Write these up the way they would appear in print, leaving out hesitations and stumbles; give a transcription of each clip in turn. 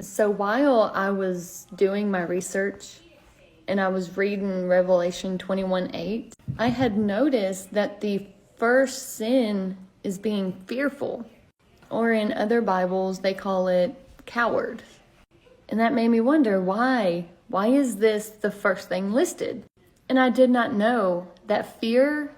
So while I was doing my research and I was reading Revelation 21:8, I had noticed that the first sin is being fearful, or in other Bibles, they call it coward. And that made me wonder, why? Why is this the first thing listed? And I did not know that fear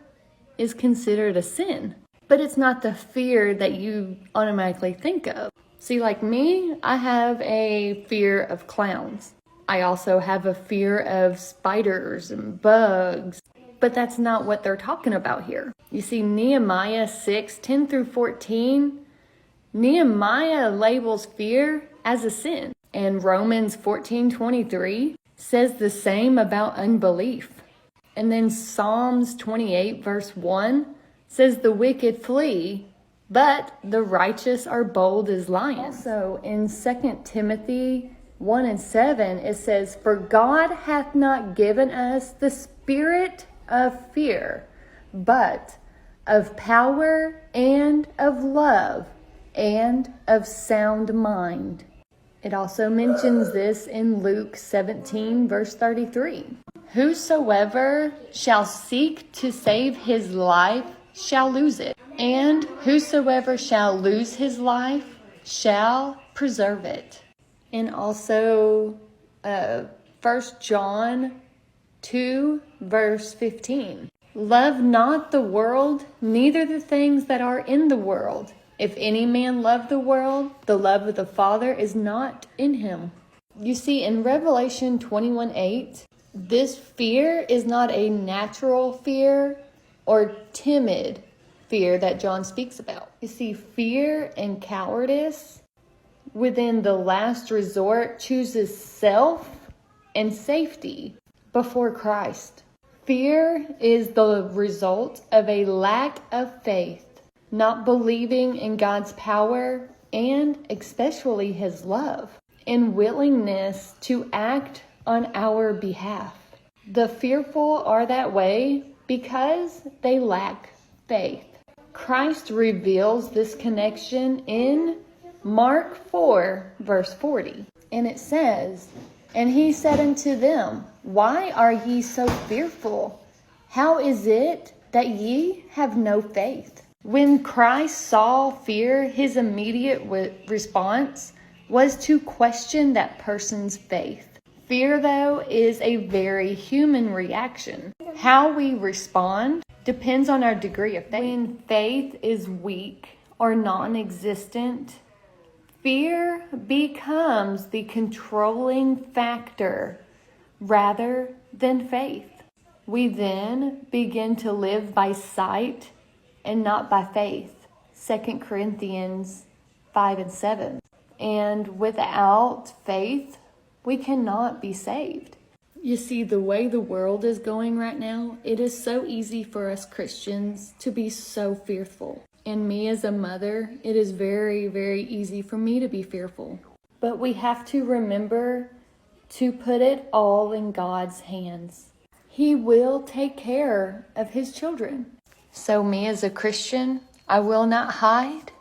is considered a sin. But it's not the fear that you automatically think of. See, like me, I have a fear of clowns. I also have a fear of spiders and bugs. But that's not what they're talking about here. You see, Nehemiah 6:10 through 14, Nehemiah labels fear as a sin. And Romans 14:23 says the same about unbelief. And then Psalms 28 verse 1 says the wicked flee, but the righteous are bold as lions. Also in 2 Timothy 1:7, it says, "For God hath not given us the spirit of fear, but of power and of love and of sound mind." It also mentions this in Luke 17 verse 33. "Whosoever shall seek to save his life shall lose it, and whosoever shall lose his life shall preserve it." And also 1 John 2 verse 15. "Love not the world, neither the things that are in the world. If any man love the world, the love of the Father is not in him." You see, in Revelation 21:8, this fear is not a natural fear or timid fear that John speaks about. You see, fear and cowardice within the last resort chooses self and safety before Christ. Fear is the result of a lack of faith, not believing in God's power and especially his love, and willingness to act on our behalf. The fearful are that way because they lack faith. Christ reveals this connection in Mark 4 verse 40. And it says, "And he said unto them, Why are ye so fearful? How is it that ye have no faith?" When Christ saw fear, his immediate response was to question that person's faith. Fear, though, is a very human reaction. How we respond depends on our degree of faith. When faith is weak or non-existent, fear becomes the controlling factor rather than faith. We then begin to live by sight and not by faith. 2 Corinthians 5:7. And without faith, we cannot be saved. You see, the way the world is going right now, it is so easy for us Christians to be so fearful. And me as a mother, it is very, very easy for me to be fearful. But we have to remember to put it all in God's hands. He will take care of his children. So me as a Christian, I will not hide.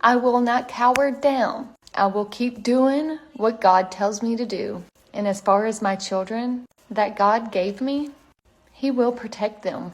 I will not cower down. I will keep doing what God tells me to do. And as far as my children that God gave me, he will protect them.